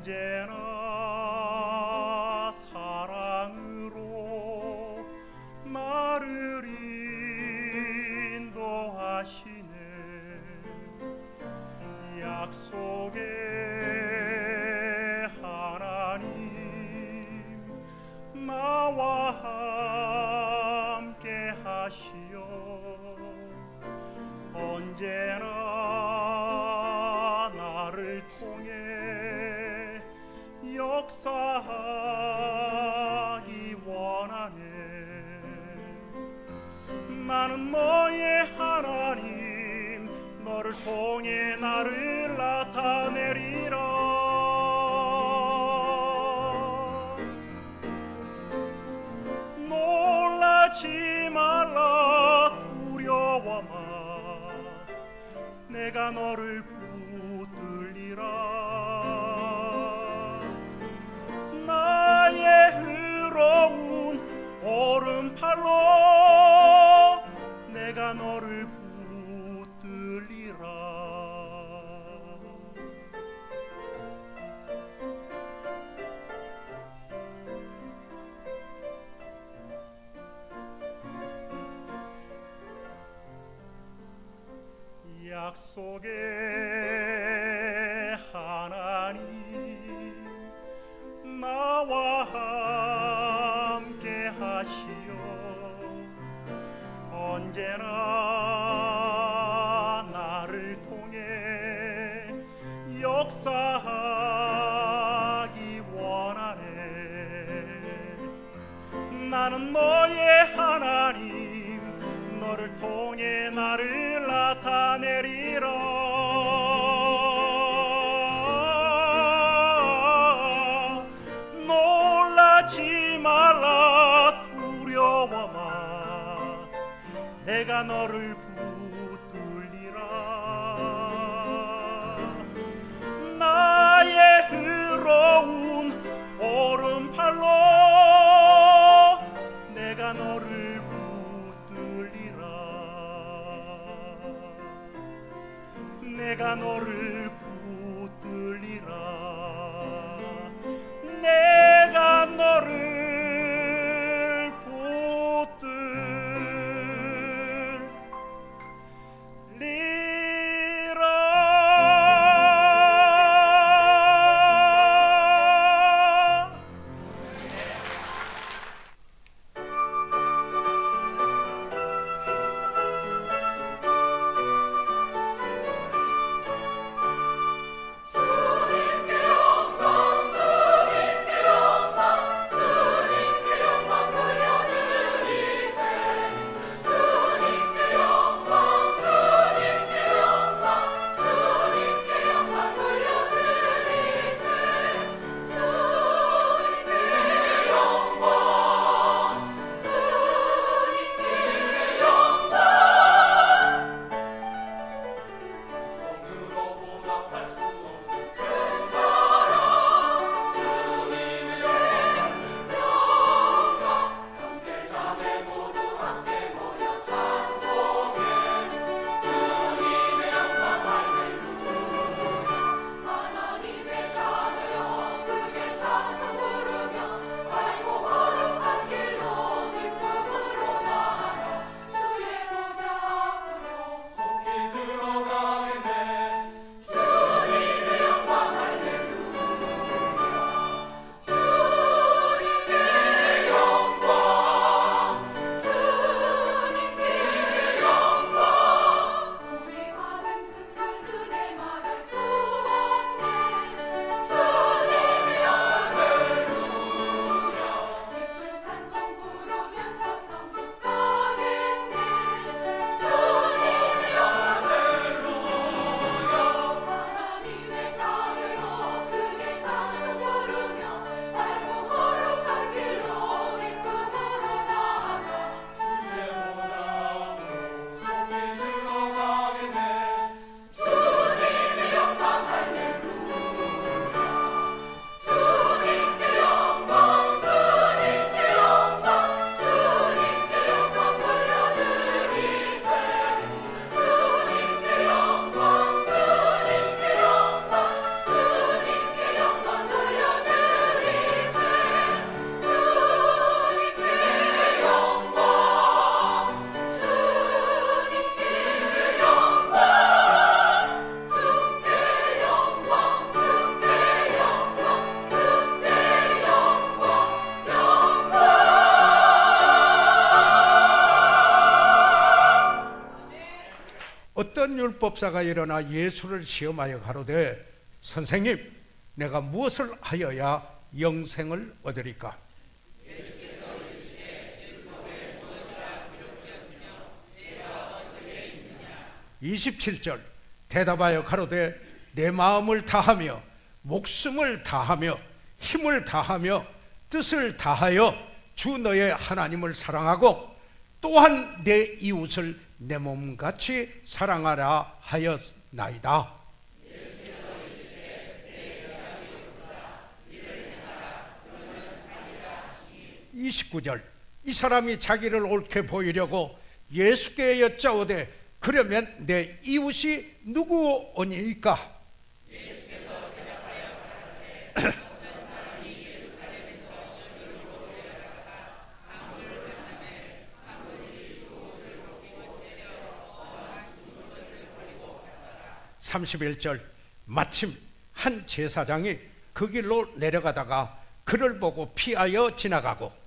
언제나 사랑으로 나를 인도하시네. 약속의 하나님 나와 함께 하시어 언제나 나를 통해 역사하기 원하네. 나는 너의 하나님, 너를 통해 나를 나타내리라. 놀라지 말라, 두려워 마, 내가 너를 붙들리라. 나의 의로운 오른팔로 내가 너를 붙들리라. 약속의 하나님 나와 함께 하시어 언제나 나를 통해 역사하기 원하네. 나는 너의 하나님, 너를 통해 나를 나타내리라. 놀라지 말라, 두려워 마, 내가 너를 붙들리라. 나의 의로운 오른팔로 내가 너를 붙들리라. 내가 너를 붙들리라. 내가 너를 붙들리라. 율법사가 일어나 예수를 시험하여 가로되 선생님, 내가 무엇을 하여야 영생을 얻으리까? 27절 대답하여 가로되 내 마음을 다하며 목숨을 다하며 힘을 다하며 뜻을 다하여 주 너의 하나님을 사랑하고 또한 내 이웃을 내 몸같이 사랑하라 하였나이다. 29절 이 사람이 자기를 옳게 보이려고 예수께 여짜오되 그러면 내 이웃이 누구오니까? 예수께서 대답하여 가라사대 어떤 사람이 예루살렘에서 여리고로 내려가다가 강물을 만나매 강도들이 그 옷을 벗기고 때려 떠나 죽은 것을 버리고 갔더라. 31절 마침 한 제사장이 그 길로 내려가다가 그를 보고 피하여 지나가고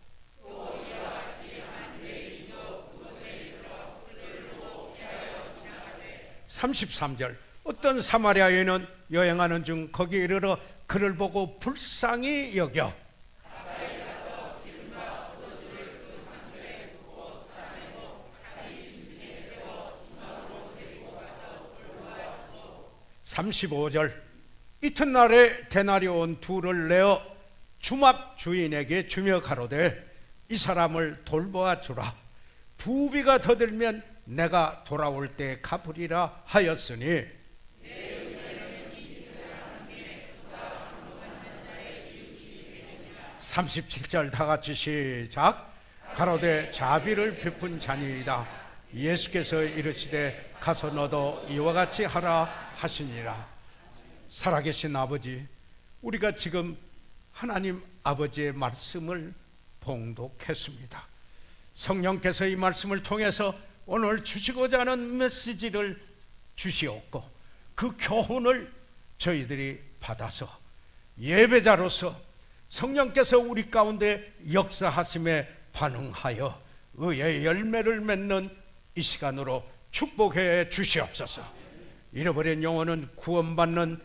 33절 어떤 사마리아 여인은 여행하는 중 거기에 이르러 그를 보고 불쌍히 여겨 35절 이튿날에 데나리온 둘을 내어 주막 주인에게 주며 가로되 이 사람을 돌보아 주라. 부비가 더 들면 내가 돌아올 때 갚으리라 하였으니 37절 다같이 시작. 가로되 자비를 베푼 자니이다. 예수께서 이르시되 가서 너도 이와 같이 하라 하시니라. 살아계신 아버지, 우리가 지금 하나님 아버지의 말씀을 봉독했습니다. 성령께서 이 말씀을 통해서 오늘 주시고자 하는 메시지를 주시옵고 그 교훈을 저희들이 받아서 예배자로서 성령께서 우리 가운데 역사하심에 반응하여 의의 열매를 맺는 이 시간으로 축복해 주시옵소서. 잃어버린 영혼은 구원받는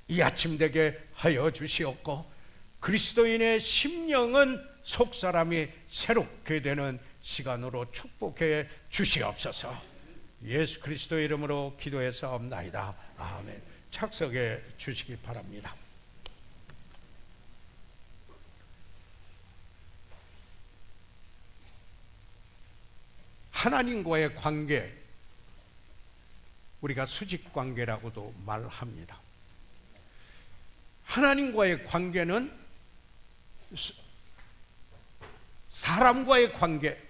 이 아침 되게 하여 주시옵고 그리스도인의 심령은 속사람이 새롭게 되는 시간으로 축복해 주시옵소서. 예수 그리스도의 이름으로 기도해서옵나이다. 아멘. 착석해 주시기 바랍니다. 하나님과의 관계, 우리가 수직관계라고도 말합니다. 하나님과의 관계는 사람과의 관계,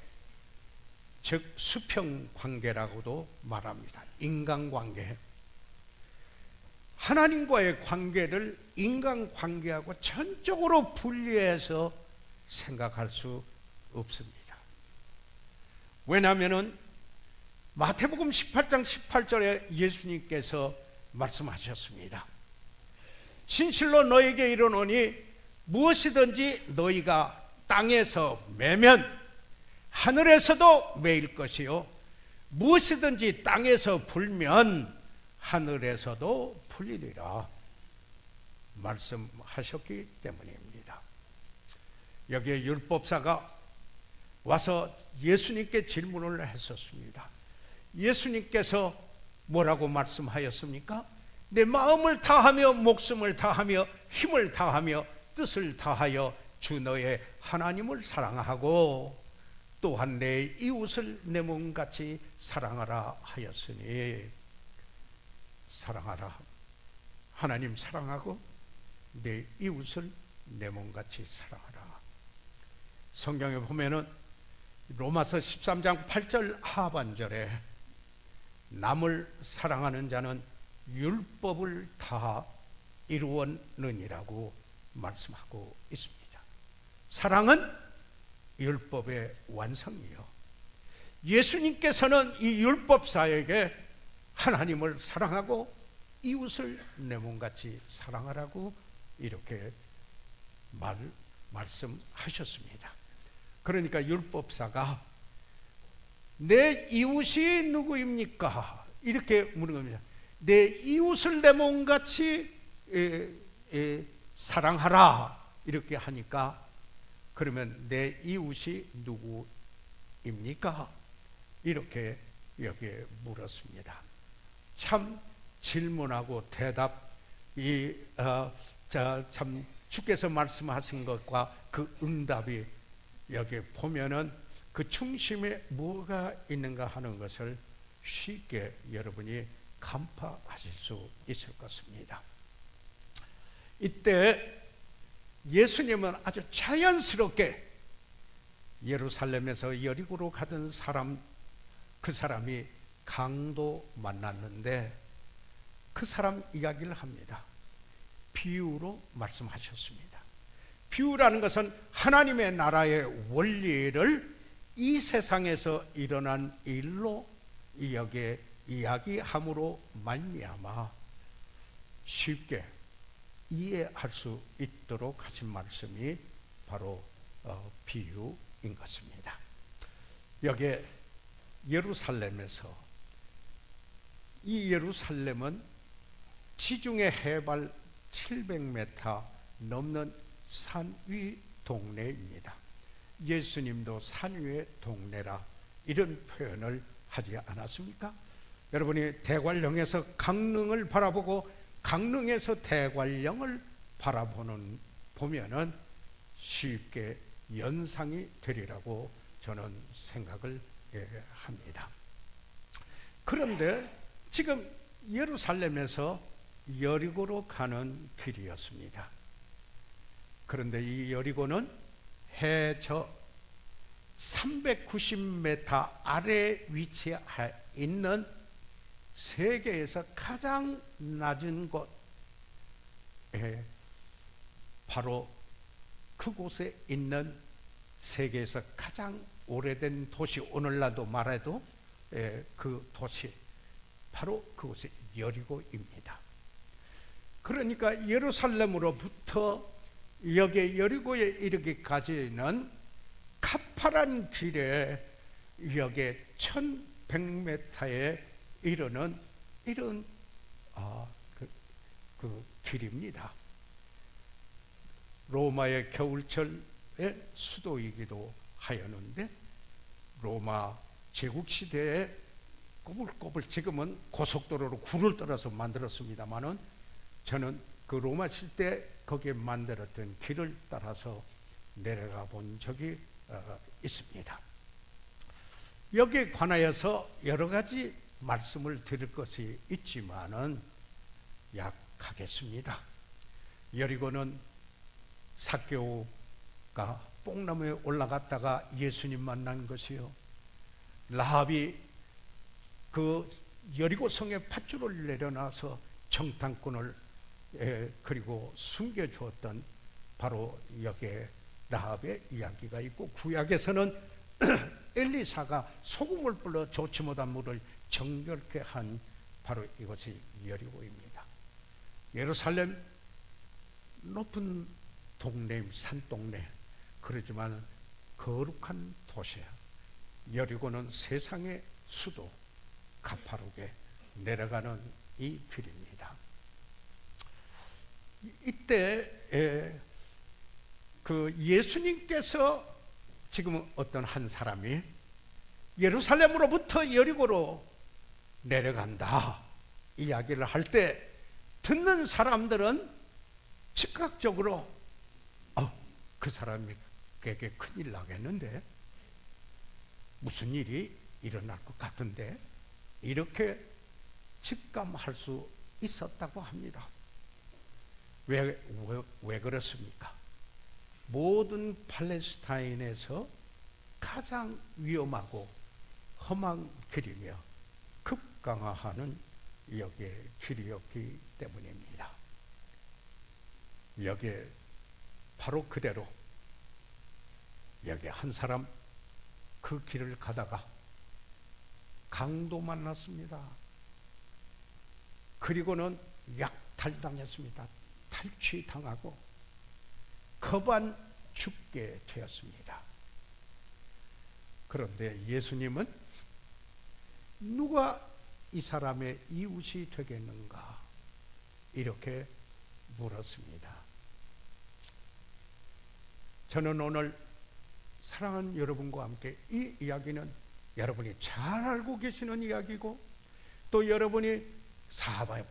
즉 수평관계라고도 말합니다. 인간관계. 하나님과의 관계를 인간관계하고 전적으로 분리해서 생각할 수 없습니다. 왜냐하면 마태복음 18장 18절에 예수님께서 말씀하셨습니다. 진실로 너에게 이르노니 무엇이든지 너희가 땅에서 매면 하늘에서도 매일 것이요 무엇이든지 땅에서 불면 하늘에서도 풀리리라 말씀하셨기 때문입니다. 여기에 율법사가 와서 예수님께 질문을 했었습니다. 예수님께서 뭐라고 말씀하였습니까? 내 마음을 다하며 목숨을 다하며 힘을 다하며 뜻을 다하여 주 너의 하나님을 사랑하고 또한 내 이웃을 내 몸같이 사랑하라 하였으니, 사랑하라, 하나님 사랑하고 내 이웃을 내 몸같이 사랑하라. 성경에 보면은 로마서 13장 8절 하반절에 남을 사랑하는 자는 율법을 다 이루었느니라고 말씀하고 있습니다. 사랑은 율법의 완성이요, 예수님께서는 이 율법사에게 하나님을 사랑하고 이웃을 내 몸같이 사랑하라고 이렇게 말씀하셨습니다. 그러니까 율법사가 내 이웃이 누구입니까? 이렇게 묻는 겁니다. 내 이웃을 내 몸같이 사랑하라 이렇게 하니까, 그러면 내 이웃이 누구입니까? 이렇게 여기에 물었습니다. 참 질문하고 대답이 참 주께서 말씀하신 것과 그 응답이 여기 보면은 그 중심에 뭐가 있는가 하는 것을 쉽게 여러분이 간파하실 수 있을 것입니다. 이때 예수님은 아주 자연스럽게 예루살렘에서 여리고로 가던 사람, 그 사람이 강도 만났는데 그 사람 이야기를 합니다. 비유로 말씀하셨습니다. 비유라는 것은 하나님의 나라의 원리를 이 세상에서 일어난 일로 여기에 이야기함으로 말미암아 쉽게 이해할 수 있도록 하신 말씀이 바로 비유인 것입니다. 여기에 예루살렘에서, 이 예루살렘은 지중해 해발 700m 넘는 산 위 동네입니다. 예수님도 산 위의 동네라 이런 표현을 하지 않았습니까? 여러분이 대관령에서 강릉을 바라보고 강릉에서 대관령을 보면은 쉽게 연상이 되리라고 저는 생각을 합니다. 그런데 지금 예루살렘에서 여리고로 가는 길이었습니다. 그런데 이 여리고는 해저 390m 아래에 위치해 있는 세계에서 가장 낮은 곳, 바로 그곳에 있는 세계에서 가장 오래된 도시, 오늘날도 말해도 그 도시, 바로 그곳이 여리고입니다. 그러니까 예루살렘으로부터 여기 여리고에 이르기까지는 가파른 길에 여기 1100m에 이르는 이런 그 길입니다. 로마의 겨울철의 수도이기도 하였는데, 로마 제국시대에 꼬불꼬불, 지금은 고속도로로 굴을 떨어서 만들었습니다마는 저는 그 로마 시대 거기에 만들었던 길을 따라서 내려가 본 적이 있습니다. 여기에 관하여서 여러 가지 말씀을 드릴 것이 있지만은 약하겠습니다. 여리고는 삭개오가 뽕나무에 올라갔다가 예수님 만난 것이요, 라합이 그 여리고 성에 밧줄을 내려놔서 정탐꾼을 그리고 숨겨주었던 바로 여기에 라합의 이야기가 있고, 구약에서는 엘리사가 소금을 불러 좋지 못한 물을 정결케 한 바로 이것이 여리고입니다. 예루살렘 높은 동네, 산동네, 그러지만 거룩한 도시야. 여리고는 세상의 수도, 가파르게 내려가는 이 길입니다. 이때 그 예수님께서 지금 어떤 한 사람이 예루살렘으로부터 여리고로 내려간다 이야기를 할 때 듣는 사람들은 즉각적으로 그 사람에게 큰일 나겠는데, 무슨 일이 일어날 것 같은데, 이렇게 직감할 수 있었다고 합니다. 왜 그렇습니까? 모든 팔레스타인에서 가장 위험하고 험한 길이며 급강하하는 여기에 길이었기 때문입니다. 여기에 바로 그대로 여기 한 사람 그 길을 가다가 강도 만났습니다. 그리고는 약탈당했습니다. 탈취당하고 거반 죽게 되었습니다. 그런데 예수님은 누가 이 사람의 이웃이 되겠는가? 이렇게 물었습니다. 저는 오늘 사랑하는 여러분과 함께 이 이야기는 여러분이 잘 알고 계시는 이야기고, 또 여러분이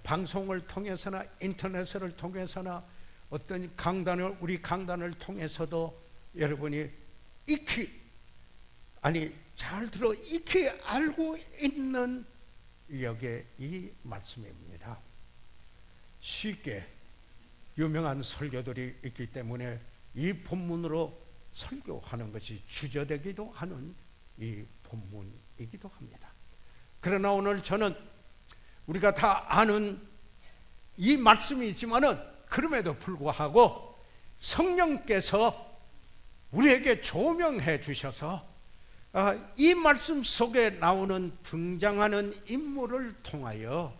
방송을 통해서나 인터넷을 통해서나 어떤 우리 강단을 통해서도 여러분이 잘 익히 알고 있는 여기에 이 말씀입니다. 쉽게 유명한 설교들이 있기 때문에 이 본문으로 설교하는 것이 주저되기도 하는 이 본문이기도 합니다. 그러나 오늘 저는 우리가 다 아는 이 말씀이지만은 그럼에도 불구하고 성령께서 우리에게 조명해 주셔서 이 말씀 속에 나오는 등장하는 인물을 통하여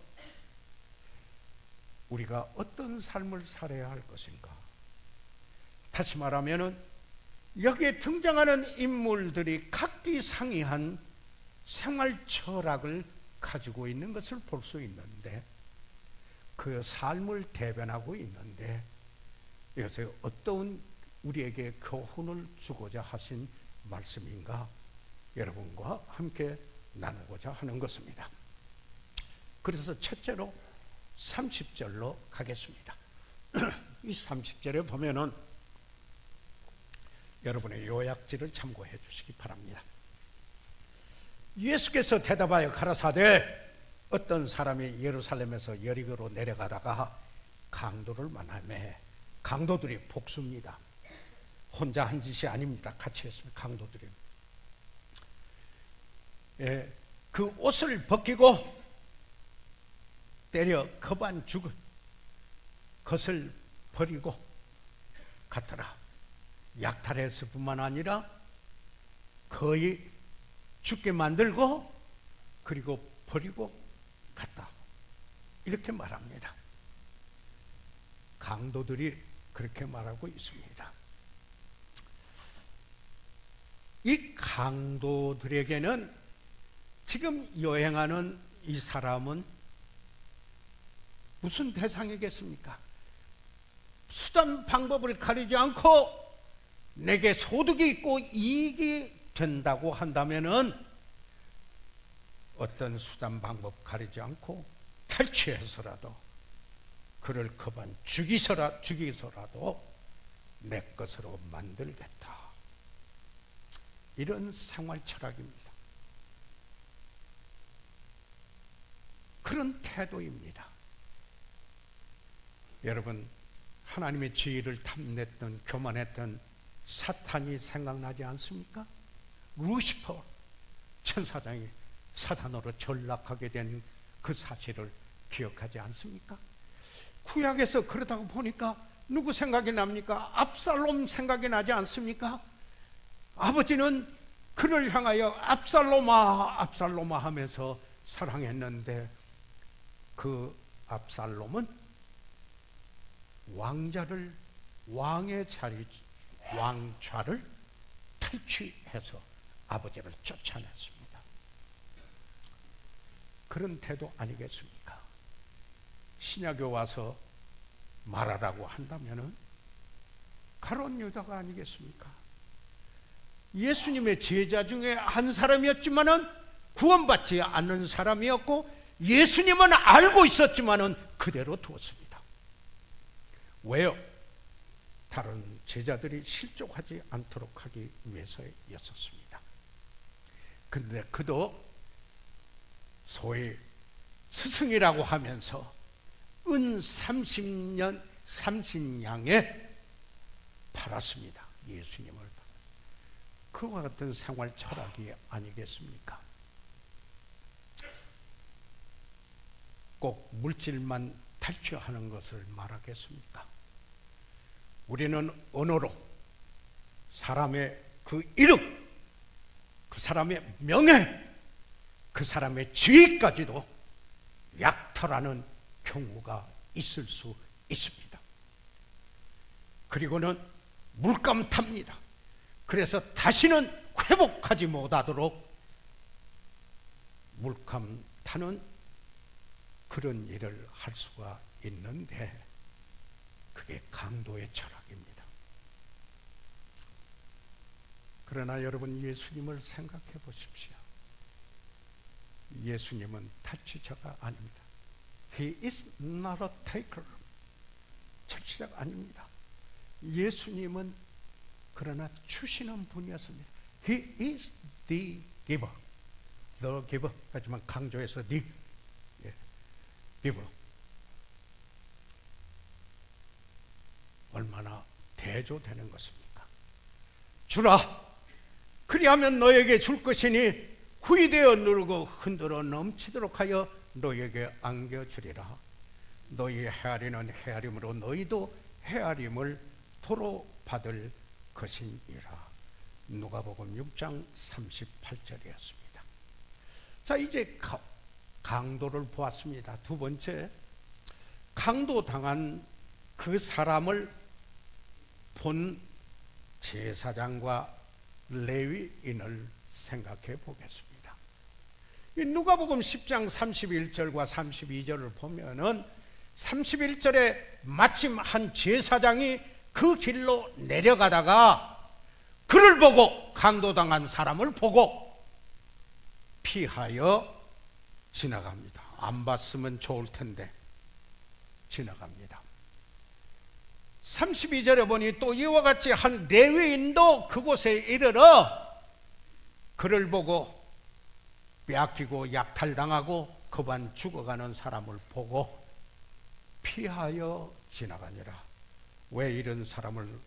우리가 어떤 삶을 살아야 할 것인가? 다시 말하면은 여기에 등장하는 인물들이 각기상이한 생활 철학을 가지고 있는 것을 볼 수 있는데, 그 삶을 대변하고 있는데 이것에 어떤 우리에게 교훈을 주고자 하신 말씀인가 여러분과 함께 나누고자 하는 것입니다. 그래서 첫째로 30절로 가겠습니다. 이 30절에 보면은 여러분의 요약지를 참고해 주시기 바랍니다. 예수께서 대답하여 가라사대 어떤 사람이 예루살렘에서 여리고로 내려가다가 강도를 만나매, 강도들이 복수입니다. 혼자 한 짓이 아닙니다. 같이 했습니다. 강도들이 그 옷을 벗기고 때려 거반 죽은 것을 버리고 갔더라. 약탈했을 뿐만 아니라 거의 죽게 만들고 그리고 버리고 갔다. 이렇게 말합니다. 강도들이 그렇게 말하고 있습니다. 이 강도들에게는 지금 여행하는 이 사람은 무슨 대상이겠습니까? 수단 방법을 가리지 않고 내게 소득이 있고 이익이 된다고 한다면은 어떤 수단 방법 가리지 않고 탈취해서라도 그를 거반 죽이서라도 내 것으로 만들겠다. 이런 생활 철학입니다. 그런 태도입니다. 여러분, 하나님의 지혜를 탐냈던 교만했던 사탄이 생각나지 않습니까? 루시퍼 천사장이 사탄으로 전락하게 된 그 사실을 기억하지 않습니까? 구약에서 그러다가 보니까 누구 생각이 납니까? 압살롬 생각이 나지 않습니까? 아버지는 그를 향하여 압살롬아 압살롬아 하면서 사랑했는데 그 압살롬은 왕의 왕좌를 탈취해서 아버지를 쫓아냈습니다. 그런 태도 아니겠습니까? 신약에 와서 말하라고 한다면은 가룟 유다가 아니겠습니까? 예수님의 제자 중에 한 사람이었지만은 구원받지 않는 사람이었고 예수님은 알고 있었지만은 그대로 두었습니다. 왜요? 다른 제자들이 실족하지 않도록 하기 위해서였었습니다. 그런데 그도 소위 스승이라고 하면서 은 30년 30냥에 팔았습니다. 예수님을. 그와 같은 생활 철학이 아니겠습니까? 꼭 물질만 탈취하는 것을 말하겠습니까? 우리는 언어로 사람의 그 이름, 그 사람의 명예, 그 사람의 지위까지도 약탈하는 경우가 있을 수 있습니다. 그리고는 물감 탑니다. 그래서 다시는 회복하지 못하도록 물감 타는 그런 일을 할 수가 있는데 그게 강도의 철학입니다. 그러나 여러분, 예수님을 생각해 보십시오. 예수님은 탈취자가 아닙니다. He is not a taker. 탈취자가 아닙니다. 예수님은 그러나 주시는 분이었습니다. He is the giver. The giver. 하지만 강조해서 the giver. 얼마나 대조되는 것입니까? 주라, 그리하면 너에게 줄 것이니 후이되어 누르고 흔들어 넘치도록 하여 너에게 안겨주리라. 너희 헤아리는 헤아림으로 너희도 헤아림을 도로 받을 것이니라. 누가복음 6장 38절이었습니다. 자, 이제 강도를 보았습니다. 두 번째, 강도당한 그 사람을 본 제사장과 레위인을 생각해 보겠습니다. 누가복음 10장 31절과 32절을 보면은 31절에 마침 한 제사장이 그 길로 내려가다가 그를 보고, 강도당한 사람을 보고 피하여 지나갑니다. 안 봤으면 좋을 텐데 지나갑니다. 32절에 보니 또 이와 같이 한 레위인도 그곳에 이르러 그를 보고 빼앗기고 약탈당하고 급한 죽어가는 사람을 보고 피하여 지나가니라. 왜 이런 사람을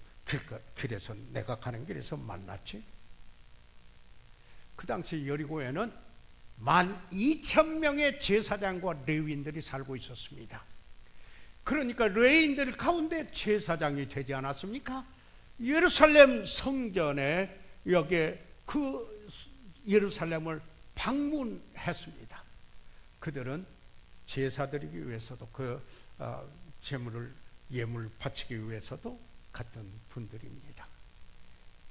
길에서, 내가 가는 길에서 만났지? 그 당시 여리고에는 12,000명의 제사장과 레위인들이 살고 있었습니다. 그러니까 레위인들 가운데 제사장이 되지 않았습니까? 예루살렘 성전에 여기에 그 예루살렘을 방문했습니다. 그들은 제사 드리기 위해서도 제물을 예물 바치기 위해서도 갔던 분들입니다.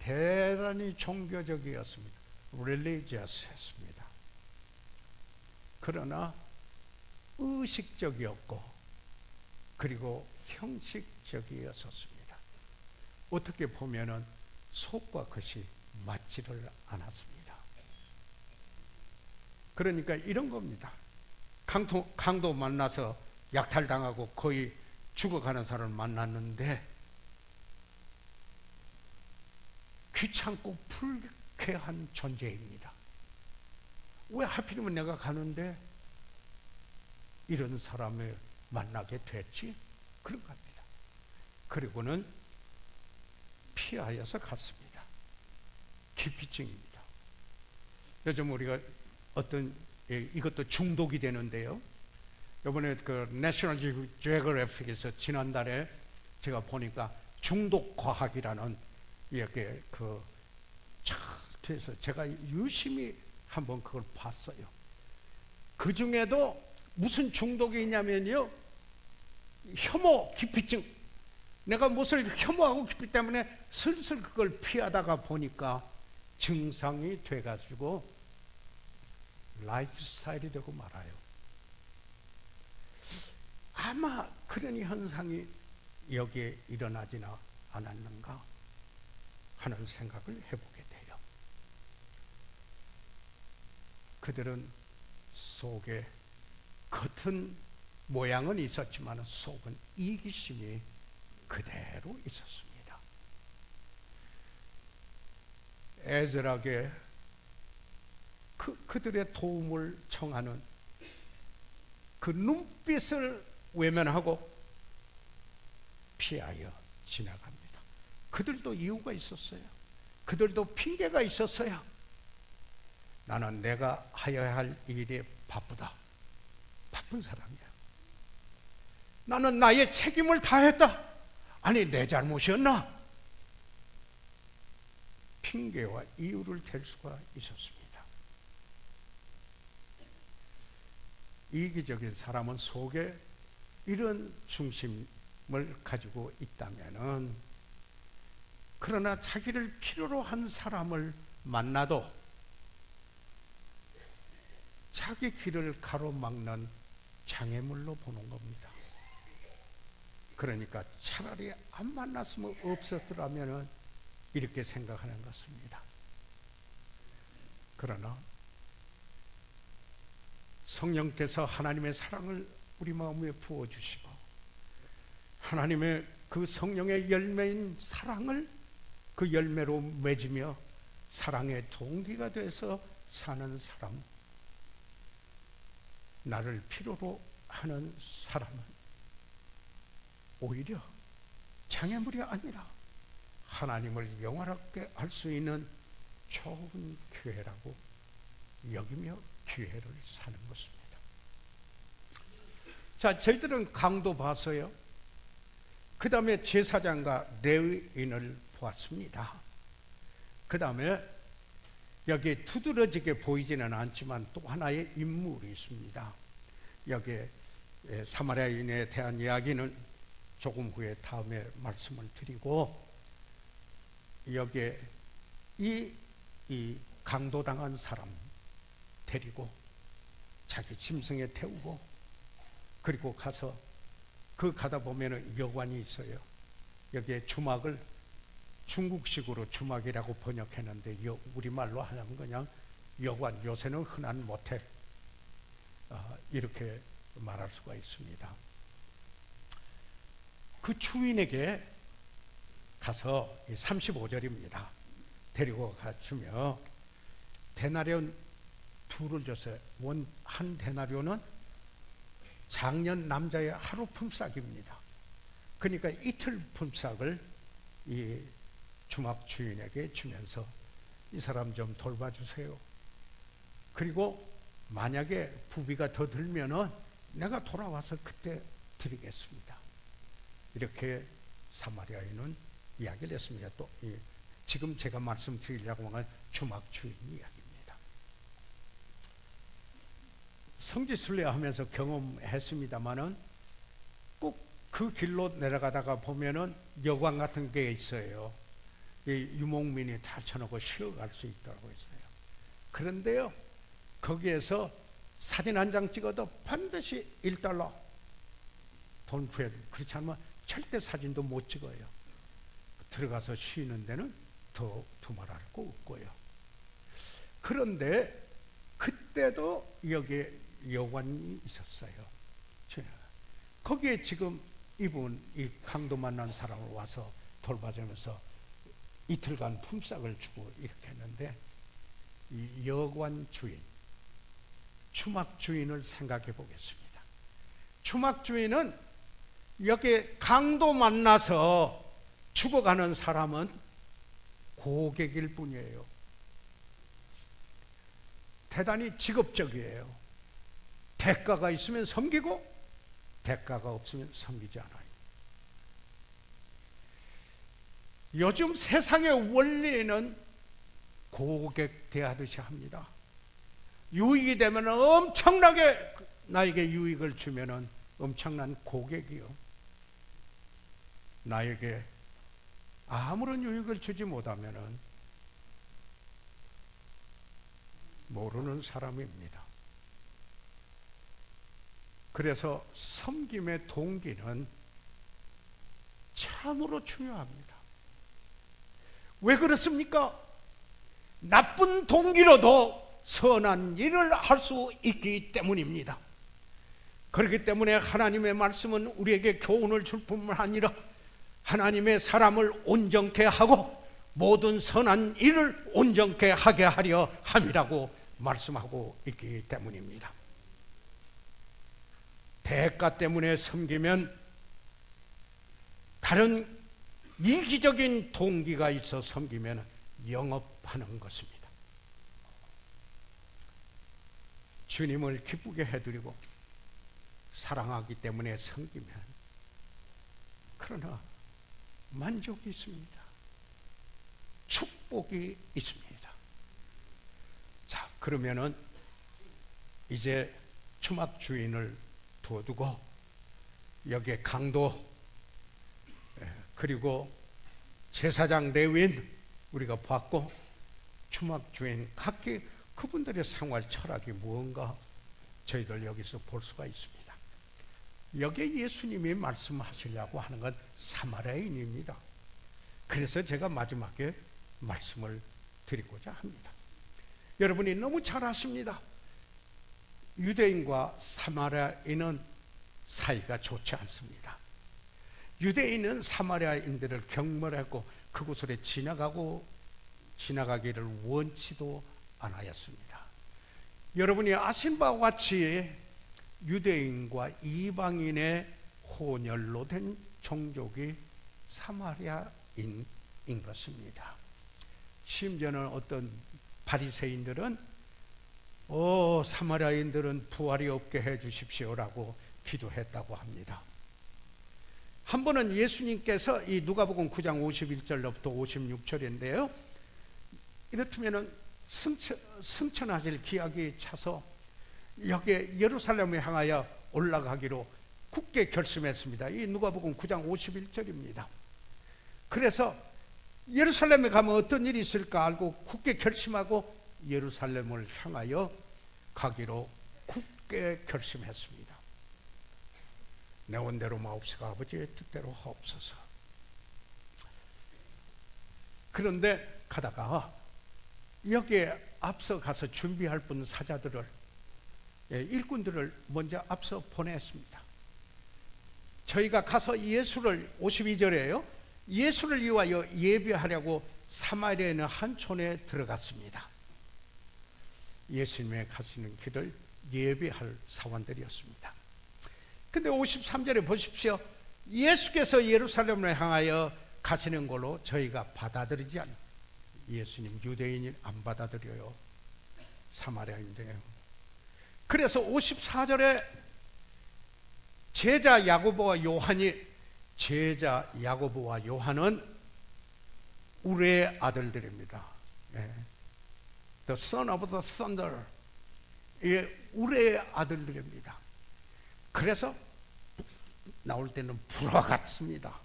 대단히 종교적이었습니다. religious했습니다. 그러나 의식적이었고 그리고 형식적이었습니다. 어떻게 보면은 속과 겉이 맞지를 않았습니다. 그러니까 이런 겁니다. 강도 만나서 약탈당하고 거의 죽어가는 사람을 만났는데 귀찮고 불쾌한 존재입니다. 왜 하필이면 내가 가는데 이런 사람을 만나게 됐지? 그런 겁니다. 그리고는 피하여서 갔습니다. 기피증입니다. 요즘 우리가 이것도 중독이 되는데요. 이번에 그 내셔널 지오그래픽에서 지난달에 제가 보니까 중독 과학이라는 이렇게 그래서 제가 유심히 한번 그걸 봤어요. 그 중에도 무슨 중독이 있냐면요, 혐오 기피증. 내가 무엇을 혐오하고 기피 때문에 슬슬 그걸 피하다가 보니까 증상이 돼가지고 라이프 스타일이 되고 말아요. 아마 그런 현상이 여기에 일어나지나 않았는가 하는 생각을 해보게 돼요. 그들은 속에 겉은 모양은 있었지만 속은 이기심이 그대로 있었습니다. 에즈라에게 그들의 도움을 청하는 그 눈빛을 외면하고 피하여 지나갑니다. 그들도 이유가 있었어요. 그들도 핑계가 있었어요. 나는 내가 하여야 할 일이 바쁘다. 바쁜 사람이야. 나는 나의 책임을 다했다. 아니, 내 잘못이었나? 핑계와 이유를 댈 수가 있었습니다. 이기적인 사람은 속에 이런 중심을 가지고 있다면은, 그러나 자기를 필요로 한 사람을 만나도 자기 길을 가로막는 장애물로 보는 겁니다. 그러니까 차라리 안 만났으면 없었더라면 이렇게 생각하는 것입니다. 그러나 성령께서 하나님의 사랑을 우리 마음에 부어주시고 하나님의 그 성령의 열매인 사랑을 그 열매로 맺으며 사랑의 동기가 돼서 사는 사람, 나를 필요로 하는 사람은 오히려 장애물이 아니라 하나님을 영화롭게 할 수 있는 좋은 기회라고 여기며 기회를 사는 것입니다. 자, 저희들은 강도 봐서요. 그 다음에 제사장과 레위인을 보았습니다. 그 다음에 여기 두드러지게 보이지는 않지만 또 하나의 인물이 있습니다. 여기 사마리아인에 대한 이야기는 조금 후에 다음에 말씀을 드리고, 여기에 이 강도당한 사람 데리고 자기 짐승에 태우고, 그리고 가서 가다 보면은 여관이 있어요. 여기에 주막을 중국식으로 주막이라고 번역했는데 우리말로 하면 그냥 여관, 요새는 흔한 모텔, 이렇게 말할 수가 있습니다. 그 주인에게 가서 35절입니다. 데리고 가주며 데나리온 둘을 줬어요. 한 데나리온은 작년 남자의 하루 품삯입니다. 그러니까 이틀 품삯을 이 주막 주인에게 주면서 이 사람 좀 돌봐주세요. 그리고 만약에 부비가 더 들면은 내가 돌아와서 그때 드리겠습니다. 이렇게 사마리아인은 이야기를 했습니다. 또 지금 제가 말씀드리려고 하는 주막 주인 이야기입니다. 성지순례하면서 경험했습니다마는 꼭 그 길로 내려가다가 보면은 여관 같은 게 있어요. 이 유목민이 다 쳐놓고 쉬어갈 수 있다고 했어요. 그런데요, 거기에서 사진 한 장 찍어도 반드시 $1 돈 후에, 그렇지 않으면 절대 사진도 못 찍어요. 들어가서 쉬는 데는 더 두말할 거 없고요. 그런데 그때도 여기에 여관이 있었어요. 거기에 지금 이 강도 만난 사람을 와서 돌봐주면서 이틀간 품삯을 주고 이렇게 했는데, 이 여관 주인, 주막 주인을 생각해 보겠습니다. 주막 주인은 여기 강도 만나서 죽어가는 사람은 고객일 뿐이에요. 대단히 직업적이에요. 대가가 있으면 섬기고 대가가 없으면 섬기지 않아요. 요즘 세상의 원리는 고객 대하듯이 합니다. 유익이 되면 엄청나게 나에게 유익을 주면은 엄청난 고객이요. 나에게 아무런 유익을 주지 못하면은 모르는 사람입니다. 그래서 섬김의 동기는 참으로 중요합니다. 왜 그렇습니까? 나쁜 동기로도 선한 일을 할 수 있기 때문입니다. 그렇기 때문에 하나님의 말씀은 우리에게 교훈을 줄 뿐만 아니라 하나님의 사람을 온전케 하고 모든 선한 일을 온전케 하게 하려 함이라고 말씀하고 있기 때문입니다. 대가 때문에 섬기면 다른 이기적인 동기가 있어 섬기면 영업하는 것입니다. 주님을 기쁘게 해드리고 사랑하기 때문에 섬기면, 그러나 만족이 있습니다. 축복이 있습니다. 자, 그러면은 이제 주막 주인을 두어두고 여기에 강도, 그리고 제사장 레위인 우리가 봤고, 주막 주인 각기 그분들의 생활 철학이 무언가 저희들 여기서 볼 수가 있습니다. 여기에 예수님이 말씀하시려고 하는 건 사마리아인입니다. 그래서 제가 마지막에 말씀을 드리고자 합니다. 여러분이 너무 잘 아십니다. 유대인과 사마리아인은 사이가 좋지 않습니다. 유대인은 사마리아인들을 경멸하고 그곳으로 지나가기를 원치도 않았습니다. 여러분이 아신 바와 같이 유대인과 이방인의 혼혈로 된 종족이 사마리아인인 것입니다. 심지어는 어떤 바리새인들은 사마리아인들은 부활이 없게 해주십시오라고 기도했다고 합니다. 한 번은 예수님께서 이 누가복음 9장 51절부터 56절인데요. 이렇다면 승천하실 기약이 차서 여기에 예루살렘에 향하여 올라가기로 굳게 결심했습니다. 이 누가복음 9장 51절입니다. 그래서 예루살렘에 가면 어떤 일이 있을까 알고 굳게 결심하고 예루살렘을 향하여 가기로 굳게 결심했습니다. 내 원대로 마옵소서, 아버지의 뜻대로 하옵소서. 그런데 가다가 여기에 앞서 가서 준비할 분 사자들을, 일꾼들을 먼저 앞서 보냈습니다. 저희가 가서 예수를, 52절에요, 예수를 위하여 예배하려고 사마리아에 있는 한 촌에 들어갔습니다. 예수님의 가시는 길을 예배할 사원들이었습니다. 근데 53절에 보십시오. 예수께서 예루살렘을 향하여 가시는 걸로 저희가 받아들이지 않아요. 예수님 유대인이 안 받아들여요. 사마리아인데요. 그래서 54절에 제자 야고보와 요한은 우레의 아들들입니다. The son of the thunder. 우레의 아들들입니다. 그래서 나올 때는 불화 같습니다.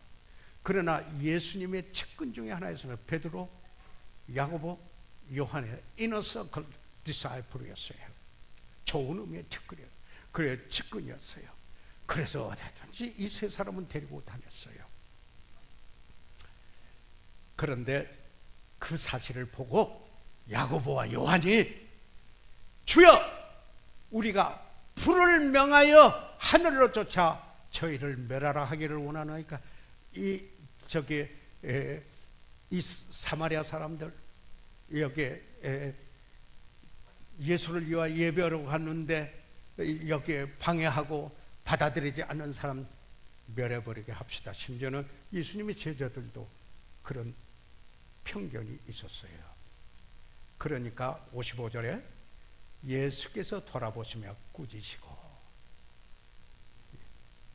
그러나 예수님의 측근 중에 하나였으면 베드로, 야고보, 요한의 이너서클 디사이플이었어요. 좋은 의미의 측근이에요. 그래, 측근이었어요. 그래서 어디든지 이 세 사람은 데리고 다녔어요. 그런데 그 사실을 보고 야고보와 요한이 주여, 우리가 불을 명하여 하늘로 쫓아 저희를 멸하라 하기를 원하나이까. 이 사마리아 사람들, 여기에 예수를 위하여 예배하러 갔는데 여기에 방해하고 받아들이지 않는 사람 멸해버리게 합시다. 심지어는 예수님의 제자들도 그런 편견이 있었어요. 그러니까 55절에 예수께서 돌아보시며 꾸짖으시고,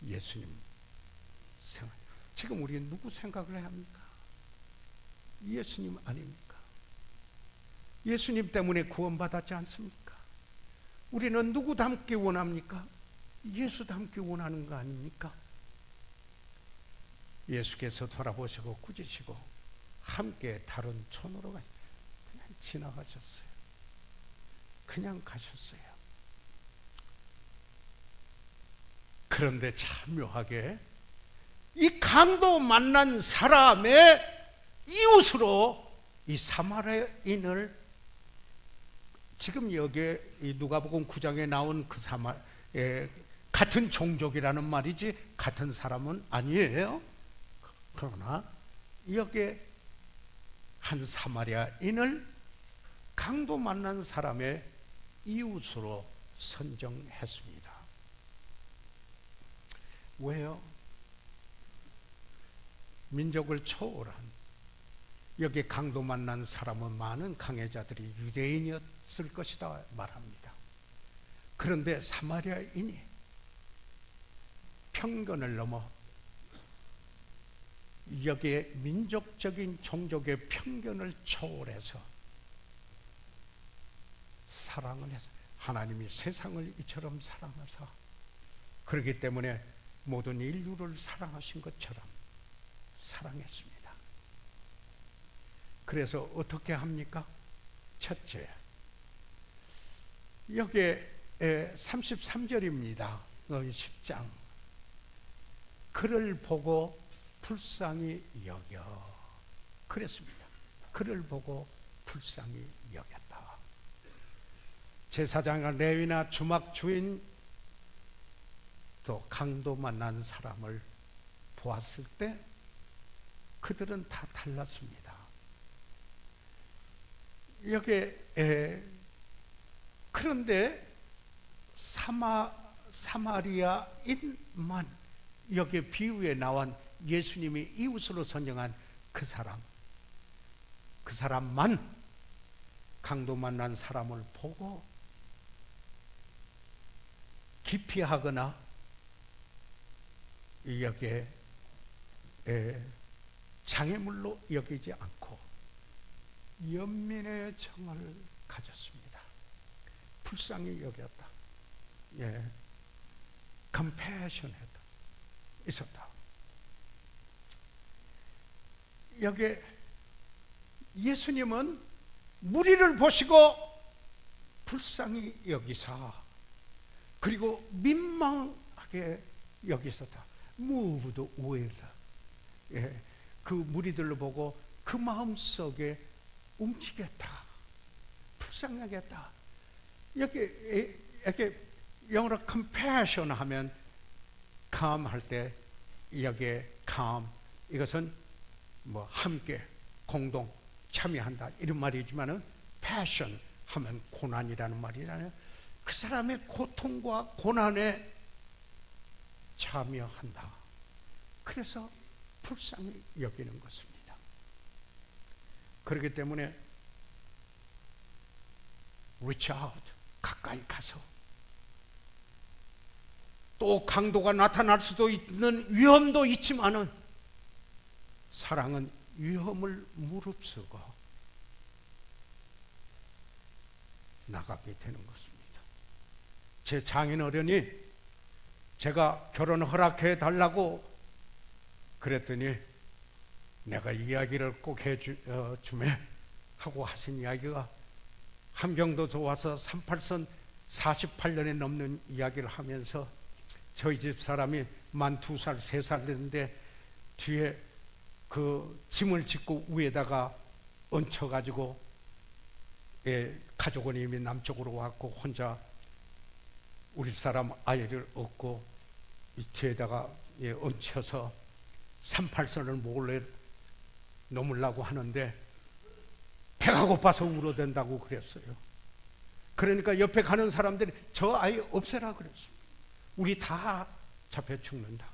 예수님 생각, 지금 우리 누구 생각을 해야 합니까? 예수님 아닙니까? 예수님 때문에 구원받았지 않습니까? 우리는 누구 닮기 원합니까? 예수 닮기 원하는 거 아닙니까? 예수께서 돌아보시고 꾸짖으시고 함께 다른 촌으로 그냥 지나가셨어요. 그냥 가셨어요. 그런데 참 묘하게 이 강도 만난 사람의 이웃으로 이 사마리아인을, 지금 여기에 이 누가복음 9장에 나온 그 같은 종족이라는 말이지 같은 사람은 아니에요. 그러나 여기에 한 사마리아인을 강도 만난 사람의 이웃으로 선정했습니다. 왜요? 민족을 초월한, 여기 강도 만난 사람은 많은 강해자들이 유대인이었을 것이다 말합니다. 그런데 사마리아인이 편견을 넘어 여기에 민족적인 종족의 편견을 초월해서 사랑을 해서, 하나님이 세상을 이처럼 사랑하사, 그렇기 때문에 모든 인류를 사랑하신 것처럼 사랑했습니다. 그래서 어떻게 합니까? 첫째, 여기에 33절입니다. 10장 그를 보고 불쌍히 여겨. 그랬습니다. 그를 보고 불쌍히 여겼다. 제사장과 레위나 주막 주인 또 강도 만난 사람을 보았을 때 그들은 다 달랐습니다. 여기에 그런데 사마리아인만, 여기 비유에 나온 예수님이 이웃으로 선정한 그 사람만 강도 만난 사람을 보고 기피하거나 여기에 장애물로 여기지 않고 연민의 정을 가졌습니다. 불쌍히 여겼다. compassionate 있었다. 여기 예수님은 무리를 보시고 불쌍히 여기사, 그리고 민망하게 여기셨다. moved with, 그 무리들로 보고 그 마음속에 움직였다. 불쌍하겠다. 여기 영어로 compassion 하면 calm 할 때 여기에 calm, 이것은 뭐 함께 공동 참여한다 이런 말이지만은 passion 하면 고난이라는 말이잖아요. 그 사람의 고통과 고난에 참여한다. 그래서 불쌍히 여기는 것입니다. 그렇기 때문에 reach out, 가까이 가서, 또 강도가 나타날 수도 있는 위험도 있지만은 사랑은 위험을 무릅쓰고 나가게 되는 것입니다. 제 장인어른이 제가 결혼 허락해 달라고 그랬더니 내가 이야기를 꼭 해주매 하고 하신 이야기가, 함경도서 와서 38선 48년에 넘는 이야기를 하면서 저희 집 사람이 만 2살 3살 됐는데 뒤에 그 짐을 짓고 위에다가 얹혀가지고 가족은 이미 남쪽으로 왔고 혼자 우리 사람 아이를 얻고 이 뒤에다가 얹혀서 38선을 몰래 넘으려고 하는데 배가 고파서 울어댄다고 그랬어요. 그러니까 옆에 가는 사람들이 저 아이 없애라 그랬어요. 우리 다 잡혀 죽는다.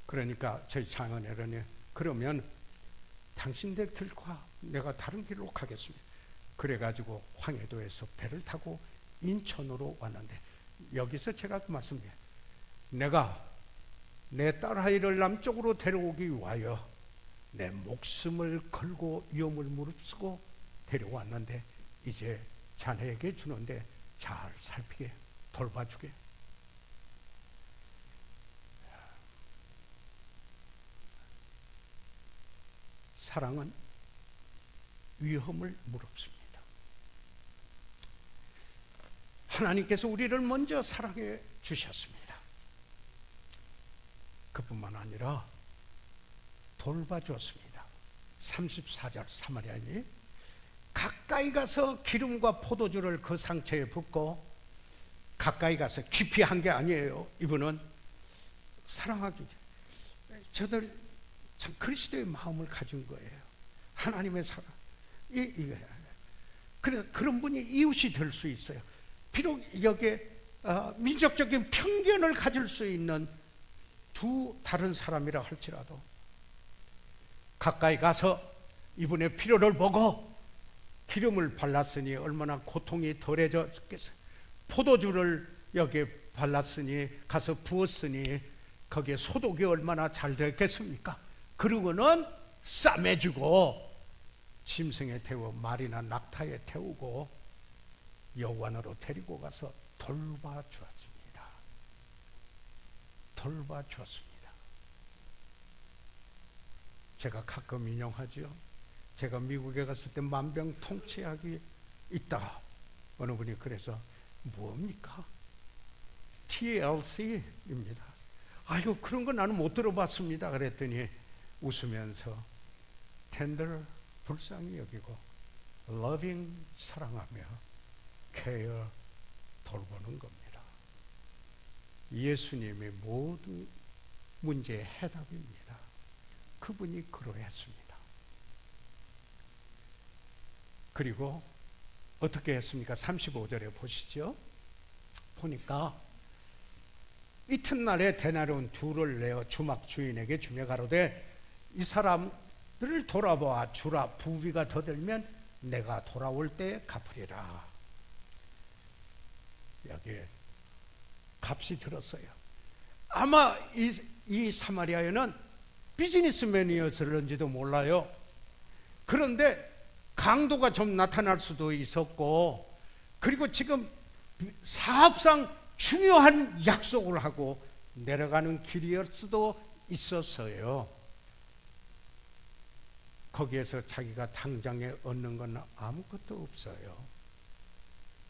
그러니까 저희 장인어른이 그러면 당신들 길과 내가 다른 길로 가겠습니다. 그래가지고 황해도에서 배를 타고 인천으로 왔는데, 여기서 제가 그 말씀드려요. 내가 내 딸아이를 남쪽으로 데려오기 위하여 내 목숨을 걸고 위험을 무릅쓰고 데려왔는데 이제 자네에게 주는데 잘 살피게 돌봐주게. 사랑은 위험을 무릅씁니다. 하나님께서 우리를 먼저 사랑해 주셨습니다. 그뿐만 아니라 돌봐주었습니다. 34절 사마리아인이 가까이 가서 기름과 포도주를 그 상처에 붓고, 가까이 가서 깊이 한 게 아니에요. 이분은 사랑하기, 저들 참 그리스도의 마음을 가진 거예요. 하나님의 사랑. 그런 분이 이웃이 될 수 있어요. 비록 여기에 민족적인 편견을 가질 수 있는 두 다른 사람이라 할지라도 가까이 가서 이분의 필요를 보고 기름을 발랐으니 얼마나 고통이 덜해졌겠어요. 포도주를 여기에 발랐으니, 가서 부었으니 거기에 소독이 얼마나 잘 됐겠습니까? 그러고는 싸매주고 짐승에 태워 말이나 낙타에 태우고 여관으로 데리고 가서 돌봐주었습니다. 돌봐주었습니다. 제가 가끔 인용하죠. 제가 미국에 갔을 때 만병통치약이 있다. 어느 분이 그래서 뭡니까? TLC입니다. 아이고 그런 거 나는 못 들어봤습니다. 그랬더니 웃으면서 tender 불쌍히 여기고 loving 사랑하며 care 돌보는 겁니다. 예수님의 모든 문제의 해답입니다. 그분이 그러했습니다. 그리고 어떻게 했습니까? 35절에 보시죠. 보니까 이튿날에 데나리온 둘을 내어 주막 주인에게 주며 가로되 이 사람들을 돌아보아 주라. 부비가 더 들면 내가 돌아올 때 갚으리라. 여기에 값이 들었어요. 아마 이 사마리아인은 비즈니스맨이었을런지도 몰라요. 그런데 강도가 좀 나타날 수도 있었고, 그리고 지금 사업상 중요한 약속을 하고 내려가는 길이었을 수도 있었어요. 거기에서 자기가 당장에 얻는 건 아무것도 없어요.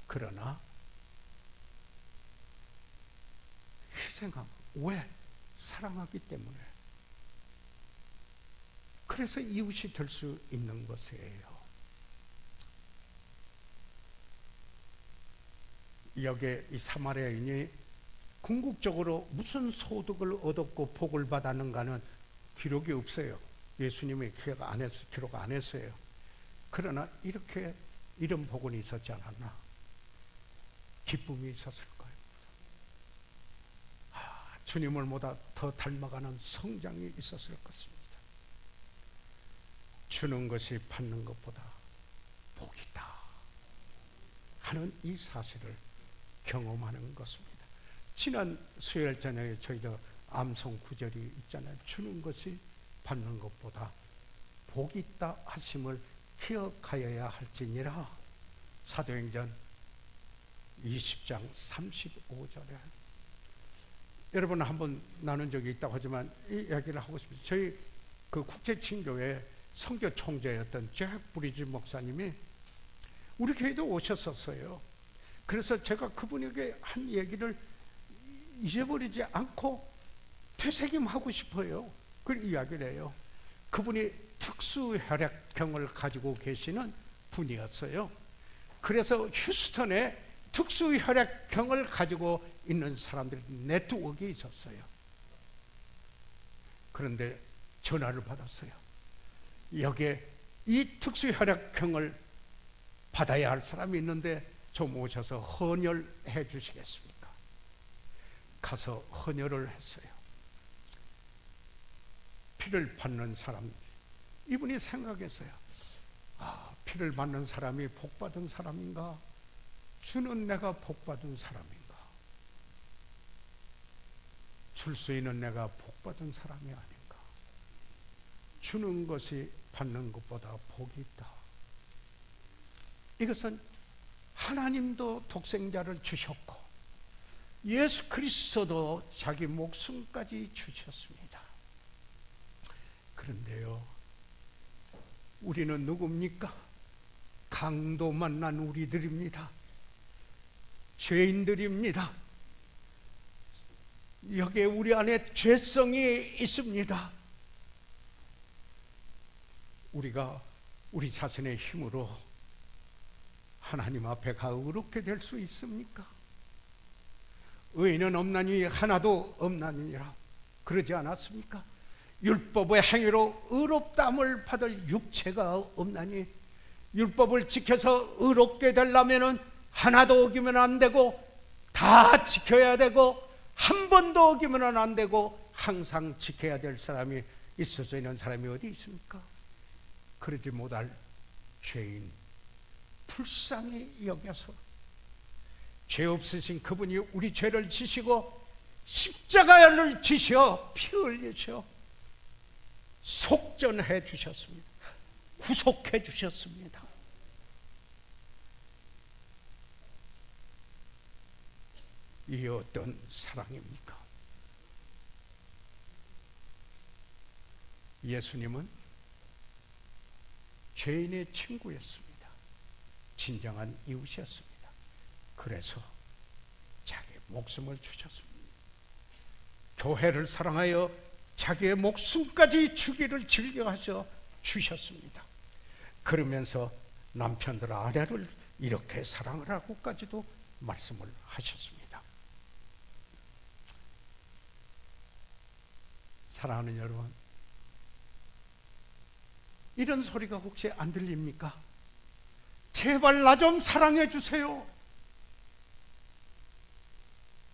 그러나 희생하고, 왜? 사랑하기 때문에. 그래서 이웃이 될 수 있는 것이에요. 여기에 이 사마리아인이 궁극적으로 무슨 소득을 얻었고 복을 받았는가는 기록이 없어요. 예수님이 기록 안 했어요. 그러나 이렇게 이런 복은 있었지 않았나? 기쁨이 있었을 거예요. 주님을 보다 더 닮아가는 성장이 있었을 것입니다. 주는 것이 받는 것보다 복이다 하는 이 사실을 경험하는 것입니다. 지난 수요일 저녁에 저희도 암송 구절이 있잖아요. 주는 것이 받는 것보다 복이 있다 하심을 기억하여야 할지니라. 사도행전 20장 35절에 여러분 한번 나눈 적이 있다고 하지만 이 이야기를 하고 싶습니다. 저희 그 국제친교회 선교 총재였던 잭 브리지 목사님이 우리 교회도 오셨었어요. 그래서 제가 그분에게 한 얘기를 잊어버리지 않고 되새김하고 싶어요. 그 이야기를 해요. 그분이 특수혈액형을 가지고 계시는 분이었어요. 그래서 휴스턴에 특수혈액형을 가지고 있는 사람들이 네트워크에 있었어요. 그런데 전화를 받았어요. 여기에 이 특수혈액형을 받아야 할 사람이 있는데 좀 오셔서 헌혈해 주시겠습니까? 가서 헌혈을 했어요. 피를 받는 사람, 이분이 생각했어요. 피를 받는 사람이 복받은 사람인가? 주는 내가 복받은 사람인가? 줄 수 있는 내가 복받은 사람이 아닌가? 주는 것이 받는 것보다 복이 있다. 이것은 하나님도 독생자를 주셨고 예수 그리스도도 자기 목숨까지 주셨습니다. 그런데요, 우리는 누굽니까? 강도 만난 우리들입니다. 죄인들입니다. 여기에 우리 안에 죄성이 있습니다. 우리가 우리 자신의 힘으로 하나님 앞에 가 의롭게 될 수 있습니까? 의인은 없나니 하나도 없나니라 그러지 않았습니까? 율법의 행위로 의롭다함을 받을 육체가 없나니 율법을 지켜서 의롭게 되려면 하나도 어기면 안 되고 다 지켜야 되고 한 번도 어기면 안 되고 항상 지켜야 될 사람이 있어져 있는 사람이 어디 있습니까? 그러지 못할 죄인 불쌍히 여겨서 죄 없으신 그분이 우리 죄를 지시고 십자가를 지셔 피 흘리셔 속전해 주셨습니다. 구속해 주셨습니다. 이 어떤 사랑입니까? 예수님은 죄인의 친구였습니다. 진정한 이웃이었습니다. 그래서 자기 목숨을 주셨습니다. 교회를 사랑하여 자기의 목숨까지 주기를 즐겨하셔 주셨습니다. 그러면서 남편들 아내를 이렇게 사랑을 하고까지도 말씀을 하셨습니다. 사랑하는 여러분, 이런 소리가 혹시 안 들립니까? 제발 나 좀 사랑해 주세요.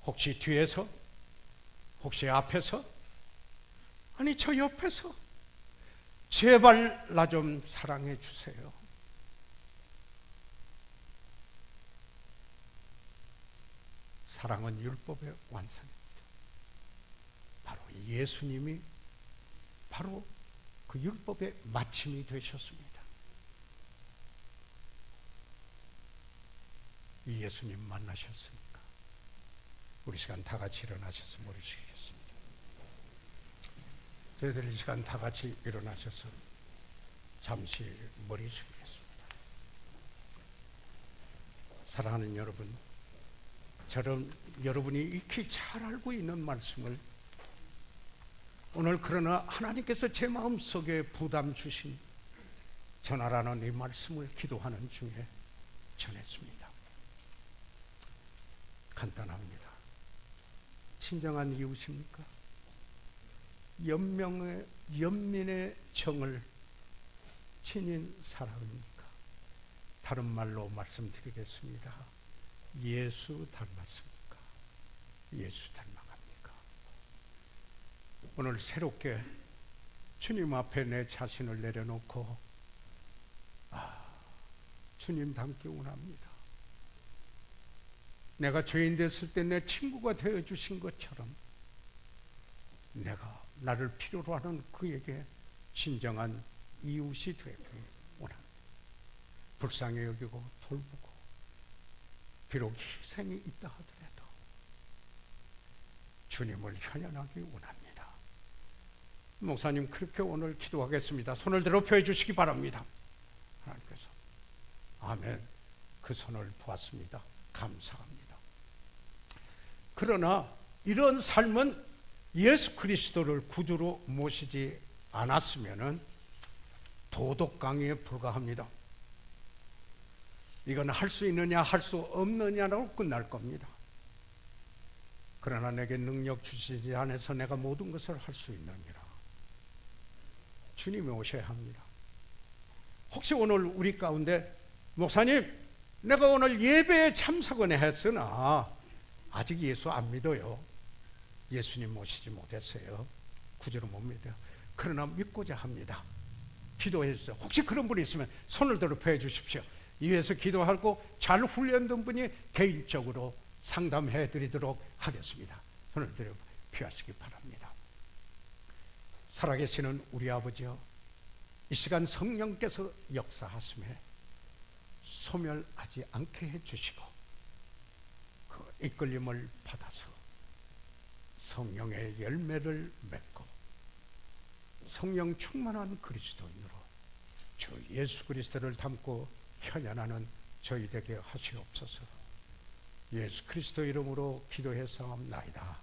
혹시 뒤에서, 혹시 앞에서, 아니 저 옆에서 제발 나 좀 사랑해 주세요. 사랑은 율법의 완성입니다. 바로 예수님이 바로 그 율법의 마침이 되셨습니다. 이 예수님 만나셨습니까? 우리 시간 다 같이 일어나셔서 머리 숙이겠습니다. 저희들 이 시간 다 같이 일어나셔서 잠시 머리 숙이겠습니다. 사랑하는 여러분, 저는 여러분이 익히 잘 알고 있는 말씀을 오늘 그러나 하나님께서 제 마음속에 부담 주신 전하라는 이 말씀을 기도하는 중에 전했습니다. 간단합니다. 친정한 이웃입니까? 연민의 정을 지닌 사람입니까? 다른 말로 말씀드리겠습니다. 예수 닮았습니까? 예수 닮아갑니까? 오늘 새롭게 주님 앞에 내 자신을 내려놓고 주님 닮기 원합니다. 내가 죄인 됐을 때 내 친구가 되어주신 것처럼 내가 나를 필요로 하는 그에게 진정한 이웃이 되기 원합니다. 불쌍히 여기고 돌보고 비록 희생이 있다 하더라도 주님을 현현하기 원합니다. 목사님 그렇게 오늘 기도하겠습니다. 손을 들어 펴 주시기 바랍니다. 하나님께서 아멘. 그 손을 보았습니다. 감사합니다. 그러나 이런 삶은 예수 그리스도를 구주로 모시지 않았으면 도덕강의에 불과합니다. 이건 할 수 있느냐 할 수 없느냐로 끝날 겁니다. 그러나 내게 능력 주시지 않아서 내가 모든 것을 할 수 있느니라. 주님이 오셔야 합니다. 혹시 오늘 우리 가운데 목사님 내가 오늘 예배에 참석은 했으나 아직 예수 안 믿어요. 예수님 모시지 못했어요. 구주로 못 믿어요. 그러나 믿고자 합니다. 기도해 주세요. 혹시 그런 분이 있으면 손을 들어 펴 주십시오. 위에서 기도하고 잘 훈련된 분이 개인적으로 상담해 드리도록 하겠습니다. 손을 들어 펴시기 바랍니다. 살아계시는 우리 아버지여, 이 시간 성령께서 역사하심에 소멸하지 않게 해주시고 그 이끌림을 받아서 성령의 열매를 맺고 성령 충만한 그리스도인으로 주 예수 그리스도를 닮고 현현하는 저희 되게 하시옵소서. 예수 그리스도 이름으로 기도해 싸움나이다.